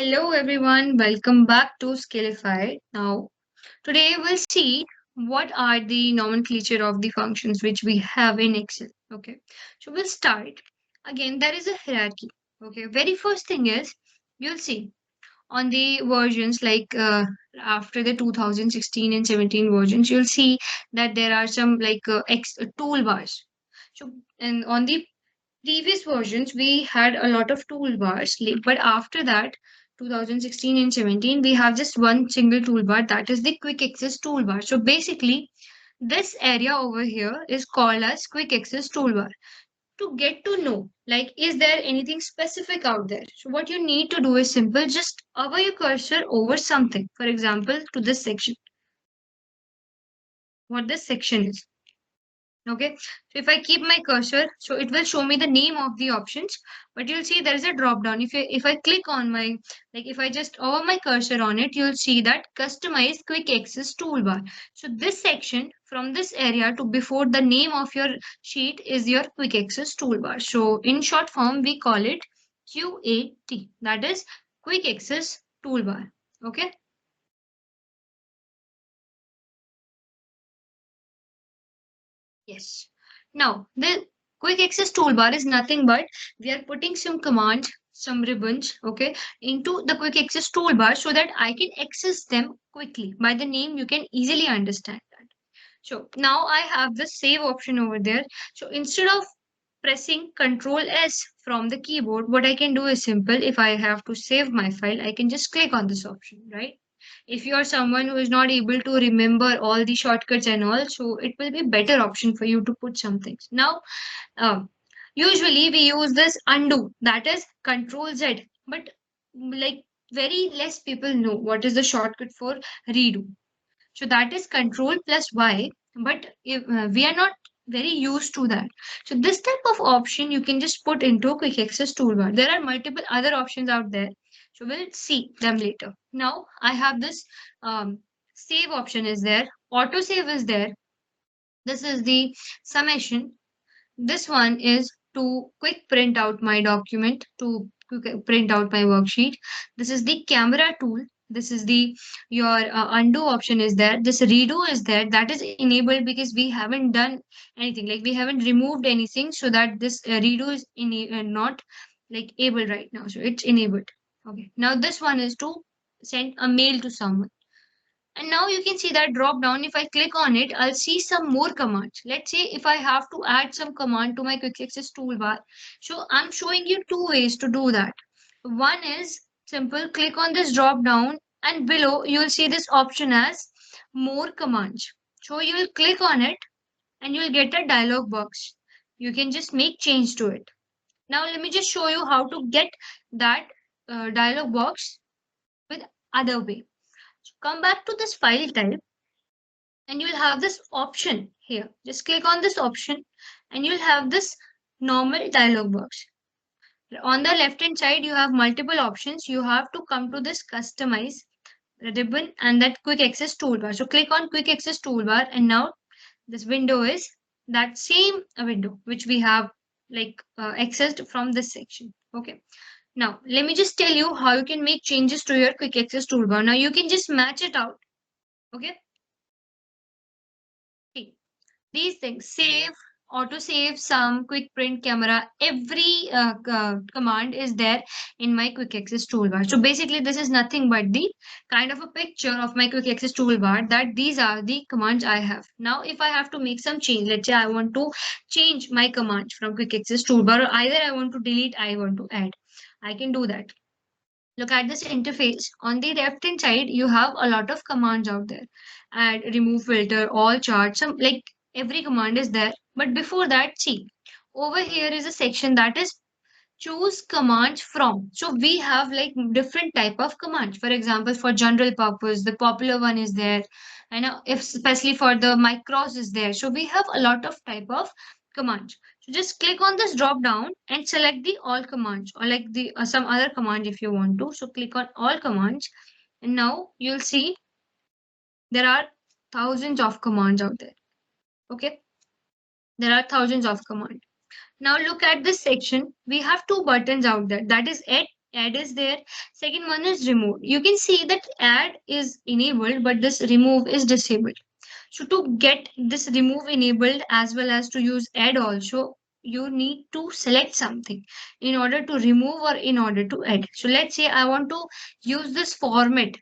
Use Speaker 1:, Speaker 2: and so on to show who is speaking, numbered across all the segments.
Speaker 1: Hello everyone, welcome back to Skillify. Now, today we'll see what are the nomenclature of the functions which we have in Excel. Okay, so we'll start. Again, there is a hierarchy. Okay, very first thing is you'll see on the versions after the 2016 and 17 versions, you'll see that there are some toolbars. So, and on the previous versions we had a lot of toolbars, but after that 2016 and 17 we have just one single toolbar, that is the quick access toolbar. So basically this area over here is called as quick access toolbar. To get to know, like, is there anything specific out there? So what you need to do is simple, just hover your cursor over something, for example to this section, what this section is. Okay, so if I keep my cursor, so it will show me the name of the options, but you'll see there is a drop down. If I click on my, like if I just hover my cursor on it, you'll see that customize quick access toolbar. So this section from this area to before the name of your sheet is your quick access toolbar. So in short form we call it QAT, that is quick access toolbar. Okay. Yes. Now, the quick access toolbar is nothing but we are putting some commands, some ribbons, okay, into the quick access toolbar so that I can access them quickly. By the name, you can easily understand that. So now I have the save option over there. So instead of pressing Control S from the keyboard, what I can do is simple. If I have to save my file, I can just click on this option, right? If you are someone who is not able to remember all the shortcuts and all, so it will be better option for you to put some things. Now, um, usually we use this undo, that is Control Z, but like very less people know what is the shortcut for redo. So that is Control plus Y, but if, we are not very used to that. So this type of option you can just put into quick access toolbar. There are multiple other options out there. So we'll see them later. Now I have this save option is there. Auto save is there. This is the summation. This one is to quick print out my document, to quick print out my worksheet. This is the camera tool. This is the your undo option is there. This redo is there. That is enabled because we haven't done anything. Like we haven't removed anything, so that this redo is not like able right now. So it's enabled. Okay. Now this one is to send a mail to someone. And now you can see that drop down. If I click on it, I'll see some more commands. Let's say if I have to add some command to my quick access toolbar. So I'm showing you two ways to do that. One is simple, click on this drop down and below you'll see this option as more commands. So you'll click on it and you'll get a dialog box. You can just make change to it. Now let me just show you how to get that dialog box with other way. So come back to this file type and you'll have this option here. Just click on this option and you'll have this normal dialog box. On the left hand side, you have multiple options. You have to come to this customize ribbon and that quick access toolbar. So click on quick access toolbar and now this window is that same window which we have accessed from this section. Okay. Now let me just tell you how you can make changes to your quick access toolbar. Now you can just match it out. Okay. These things, save, auto save, sum, quick print, camera, every command is there in my quick access toolbar. So basically this is nothing but the kind of a picture of my quick access toolbar, that these are the commands I have. Now if I have to make some change, let's say I want to change my command from quick access toolbar, or either I want to delete, I want to add, I can do that. Look at this interface. On the left hand side, you have a lot of commands out there. Add, remove, filter, all charts, some like every command is there. But before that, see, over here is a section that is choose commands from. So we have like different type of commands. For example, for general purpose, the popular one is there. And if especially for the micros is there. So we have a lot of type of commands. So just click on this drop down and select the all commands, or like the some other command if you want to. So click on all commands and now you'll see there are thousands of commands out there. Okay. There are thousands of commands. Now look at this section. We have two buttons out there. That is add Add is there. Second one is remove. You can see that add is enabled, but this remove is disabled. So to get this remove enabled as well as to use add also, you need to select something in order to remove or in order to add. So let's say I want to use this format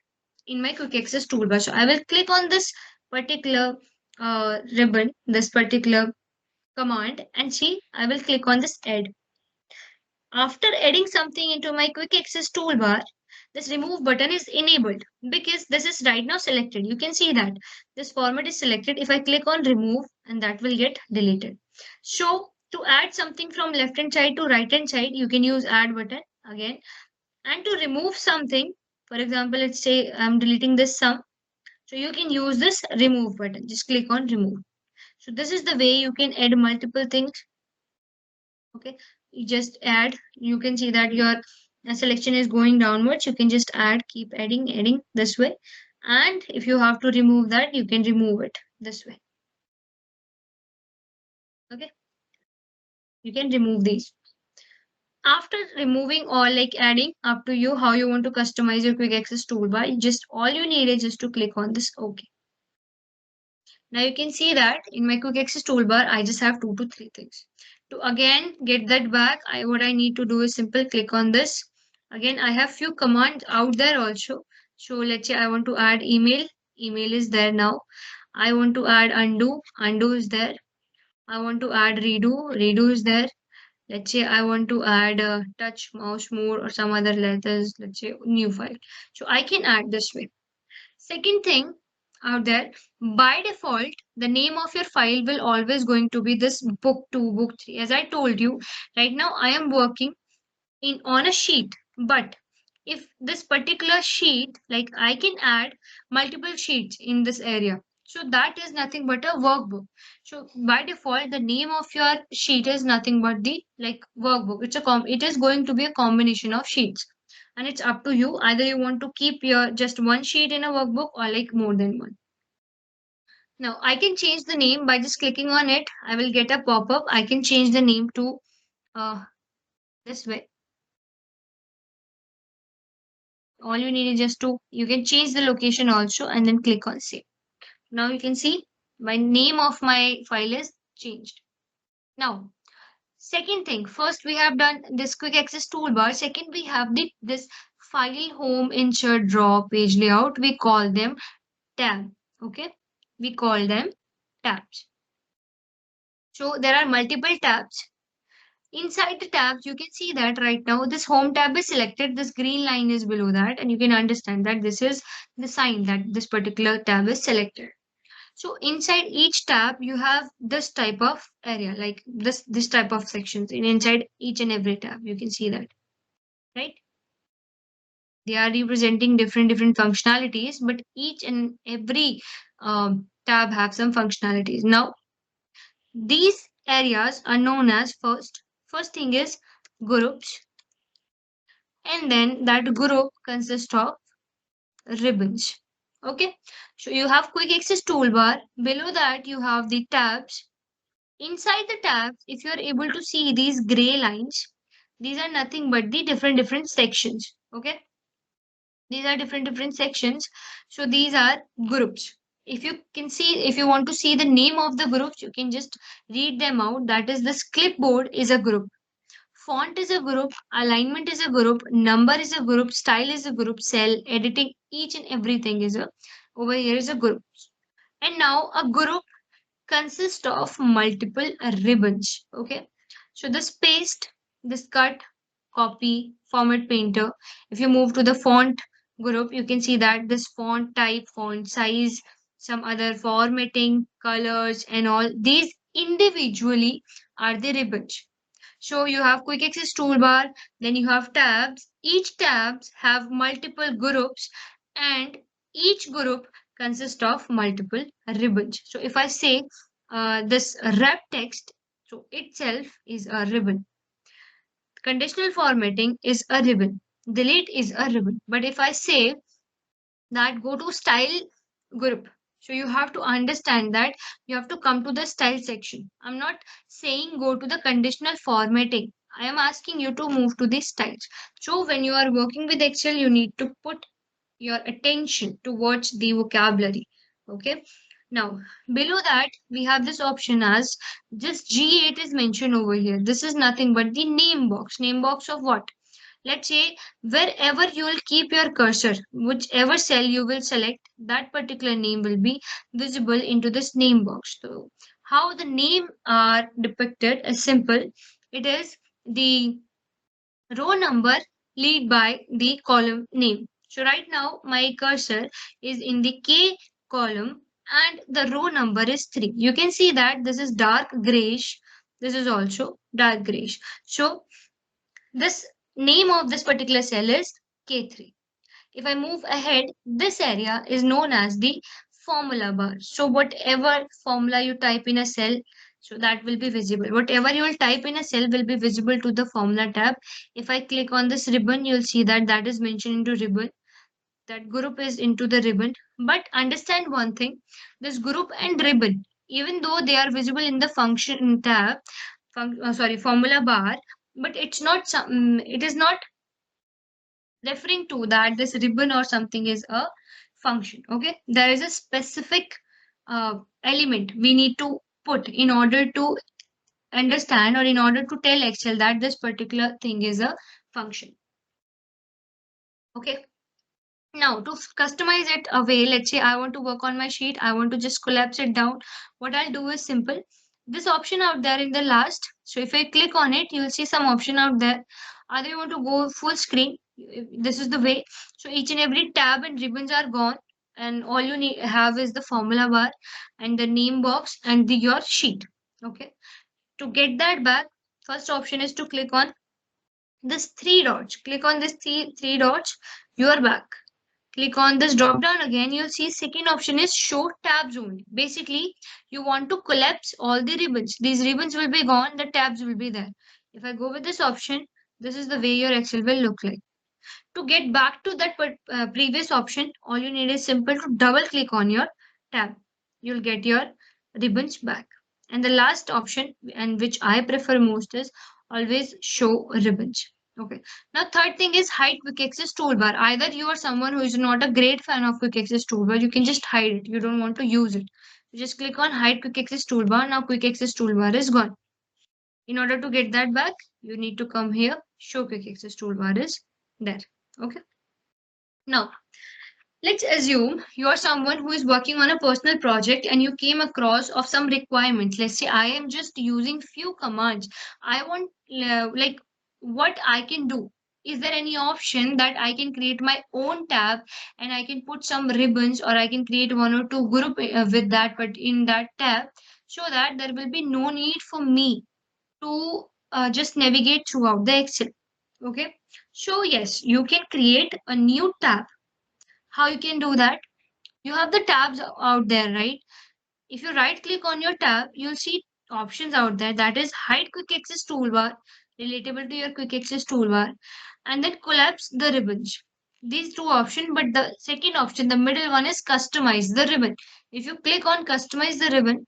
Speaker 1: in my quick access toolbar. So I will click on this particular ribbon, this particular command, and see, I will click on this add. After adding something into my quick access toolbar, this remove button is enabled because this is right now selected. You can see that this format is selected. If I click on remove, and that will get deleted. So to add something from left hand side to right hand side, you can use add button again. And to remove something, for example, let's say I'm deleting this sum. So you can use this remove button. Just click on remove. So this is the way you can add multiple things. Okay, you just add. You can see that your selection is going downwards. You can just add, keep adding this way. And if you have to remove that, you can remove it this way. Okay, you can remove these. After removing or like adding, up to you how you want to customize your quick access toolbar. Just all you need is just to click on this OK. Now you can see that in my quick access toolbar, I just have 2 to 3 things. To again get that back, what I need to do is simple click on this. Again, I have few commands out there also. So let's say I want to add email. Email is there now. I want to add undo. Undo is there. I want to add redo. Redo is there. Let's say I want to add touch mouse more or some other letters. Let's say new file. So I can add this way. Second thing out there, by default, the name of your file will always going to be this book 2, book 3. As I told you, right now I am working in on a sheet, but if this particular sheet, like I can add multiple sheets in this area. So that is nothing but a workbook. So by default, the name of your sheet is nothing but the like workbook. It is going to be a combination of sheets. And it's up to you. Either you want to keep your just one sheet in a workbook or like more than one. Now I can change the name by just clicking on it. I will get a pop-up. I can change the name to this way. All you need is just to, you can change the location also and then click on save. Now you can see my name of my file is changed. Now, second thing, first we have done this quick access toolbar. Second, we have this file, home, insert, draw, page layout. We call them tab. Okay, we call them tabs. So there are multiple tabs. Inside the tabs, you can see that right now this home tab is selected. This green line is below that, and you can understand that this is the sign that this particular tab is selected. So inside each tab, you have this type of area, like this type of sections. And inside each and every tab, you can see that, right? They are representing different functionalities, but each and every tab have some functionalities. Now, these areas are known as first thing is groups, and then that group consists of ribbons. Okay, so you have quick access toolbar. Below that, you have the tabs. Inside the tabs, if you are able to see these gray lines, these are nothing but the different sections. Okay, these are different sections. So these are groups. If you can see, if you want to see the name of the groups, you can just read them out. That is, this clipboard is a group. Font is a group, alignment is a group, number is a group, style is a group, cell, editing, each and everything is a, over here is a group. And now a group consists of multiple ribbons. Okay, so this paste, this cut, copy, format painter. If you move to the font group, you can see that this font type, font size, some other formatting, colors, and all these individually are the ribbons. So you have quick access toolbar, then you have tabs. Each tabs have multiple groups, and each group consists of multiple ribbons. So if I say this wrap text, so itself is a ribbon. Conditional formatting is a ribbon. Delete is a ribbon. But if I say that go to style group, so you have to understand that you have to come to the style section. I'm not saying go to the conditional formatting. I am asking you to move to the styles. So when you are working with Excel, you need to put your attention towards the vocabulary. Okay. Now, below that, we have this option as just G8 is mentioned over here. This is nothing but the name box. Name box of what? Let's say wherever you will keep your cursor, whichever cell you will select, that particular name will be visible into this name box. So, how the name are depicted is simple. It is the row number lead by the column name. So right now my cursor is in the K column and the row number is 3. You can see that this is dark grayish. This is also dark grayish. So this name of this particular cell is K3. If I move ahead, this area is known as the formula bar. So whatever formula you type in a cell, so that will be visible. Whatever you will type in a cell will be visible to the formula tab. If I click on this ribbon, you'll see that that is mentioned into ribbon. That group is into the ribbon. But understand one thing, this group and ribbon, even though they are visible in the function tab, formula bar, but it's not it is not referring to that this ribbon or something is a function. Okay, there is a specific element we need to put in order to understand or in order to tell Excel that this particular thing is a function. Okay, now to customize it away, let's say I want to work on my sheet, I want to just collapse it down. What I'll do is simple, this option out there in the last, so if I click on it, you'll see some option out there. Either you want to go full screen, this is the way. So each and every tab and ribbons are gone, and all you need have is the formula bar and the name box and your sheet. Okay, to get that back, first option is to click on this three dots. Click on this three dots, you are back. Click on this drop down again, you'll see second option is show tabs only. Basically, you want to collapse all the ribbons. These ribbons will be gone, the tabs will be there. If I go with this option, this is the way your Excel will look like. To get back to that previous option, all you need is simple to double click on your tab. You'll get your ribbons back. And the last option, and which I prefer most, is always show ribbons. Okay. Now, third thing is hide quick access toolbar. Either you are someone who is not a great fan of quick access toolbar, you can just hide it. You don't want to use it. You just click on hide quick access toolbar. Now, quick access toolbar is gone. In order to get that back, you need to come here. Show quick access toolbar is there. Okay. Now, let's assume you're someone who is working on a personal project and you came across of some requirements. Let's say I am just using few commands. I want like what I can do. Is there any option that I can create my own tab and I can put some ribbons, or I can create one or two group with that, but in that tab, so that there will be no need for me to just navigate throughout the Excel. Okay. So yes, you can create a new tab. How you can do that? You have the tabs out there, right? If you right click on your tab, you'll see options out there, that is hide quick access toolbar, relatable to your quick access toolbar, and then collapse the ribbons. These two options, but the second option, the middle one, is customize the ribbon. If you click on customize the ribbon,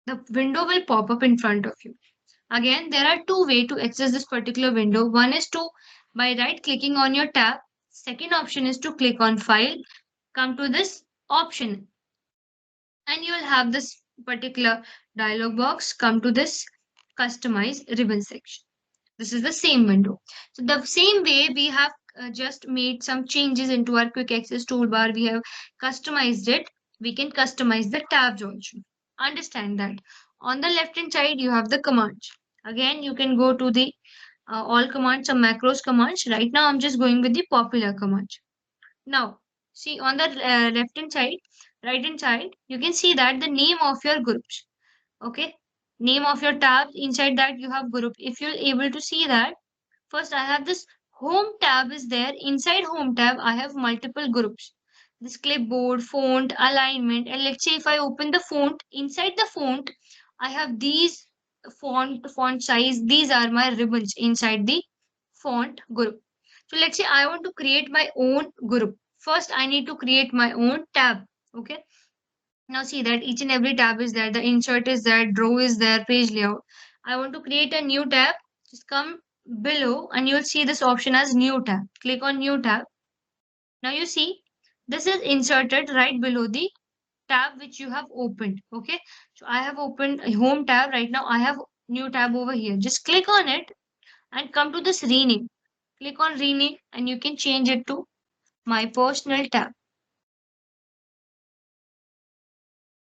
Speaker 1: the window will pop up in front of you. Again, there are two ways to access this particular window. One is to by right clicking on your tab. Second option is to click on file, come to this option, and you will have this particular dialog box. Come to this customize ribbon section. This is the same window. So the same way we have just made some changes into our quick access toolbar, we have customized it. We can customize the tabs also. Understand that. On the left hand side, you have the commands. Again, you can go to the all commands, some macros commands. Right now, I'm just going with the popular commands. Now, see on the left hand side, right hand side, you can see that the name of your groups. Okay, name of your tabs. Inside that you have group. If you're able to see that, first I have this home tab is there. Inside home tab, I have multiple groups. This clipboard, font, alignment, and let's say if I open the font, inside the font, I have these font size. These are my ribbons inside the font group. So let's say I want to create my own group. First, I need to create my own tab. Okay. Now see that each and every tab is there. The insert is there, draw is there, page layout. I want to create a new tab. Just come below and you'll see this option as new tab. Click on new tab. Now you see this is inserted right below the tab which you have opened. Okay, so I have opened a home tab. Right now I have new tab over here. Just click on it and come to this rename. Click on rename and you can change it to my personal tab.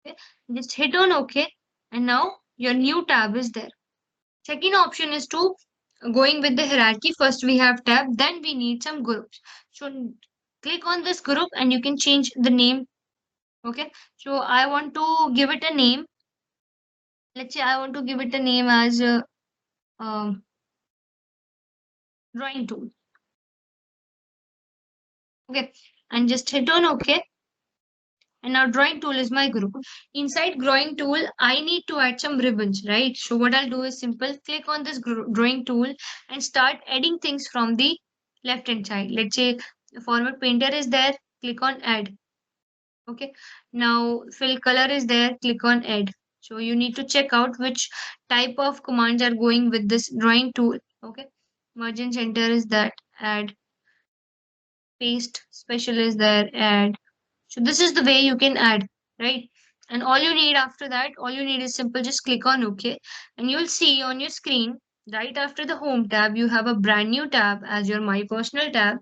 Speaker 1: Okay, just hit on OK and now your new tab is there. Second option is to going with the hierarchy. First we have tab, then we need some groups. So click on this group and you can change the name. Okay, so I want to give it a name. Let's say I want to give it a name as um, drawing tool. Okay, and just hit on OK. And now drawing tool is my group. Inside drawing tool, I need to add some ribbons, right? So what I'll do is simple, click on this drawing tool and start adding things from the left hand side. Let's say the format painter is there, click on add. Okay, now fill color is there, click on add. So you need to check out which type of commands are going with this drawing tool. Okay, margin center is that, add, paste special is there, add. So this is the way you can add, right? And all you need after that, all you need is simple, just click on OK. And you'll see on your screen, right after the home tab, you have a brand new tab as your My Personal tab.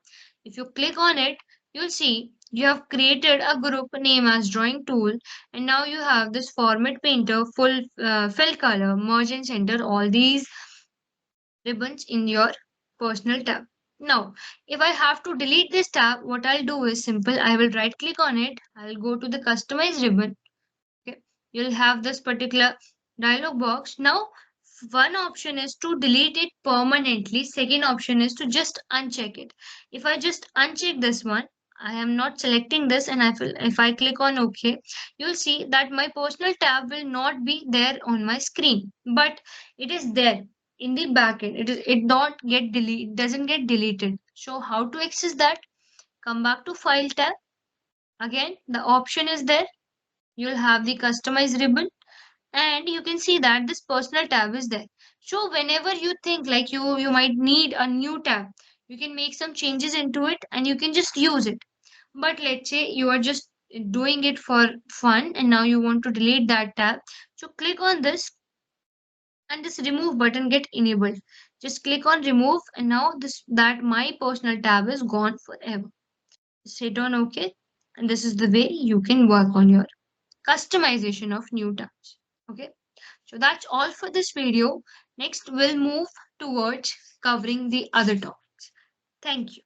Speaker 1: If you click on it, you'll see you have created a group name as drawing tool. And now you have this format painter, full fill color, merge and center, all these ribbons in your personal tab. Now, if I have to delete this tab, what I'll do is simple. I will right click on it. I'll go to the customize ribbon. Okay. You'll have this particular dialog box. Now, one option is to delete it permanently. Second option is to just uncheck it. If I just uncheck this one, I am not selecting this and if I click on OK, you'll see that my personal tab will not be there on my screen, but it is there in the backend. It not get delete, doesn't get deleted. So how to access that? Come back to file tab. Again, the option is there. You'll have the customize ribbon and you can see that this personal tab is there. So whenever you think like you might need a new tab, you can make some changes into it and you can just use it. But let's say you are just doing it for fun and now you want to delete that tab, so click on this and this remove button get enabled. Just click on remove and now this that my personal tab is gone forever. Just hit on OK and this is the way you can work on your customization of new tabs. Okay, so that's all for this video. Next, we'll move towards covering the other topics. Thank you.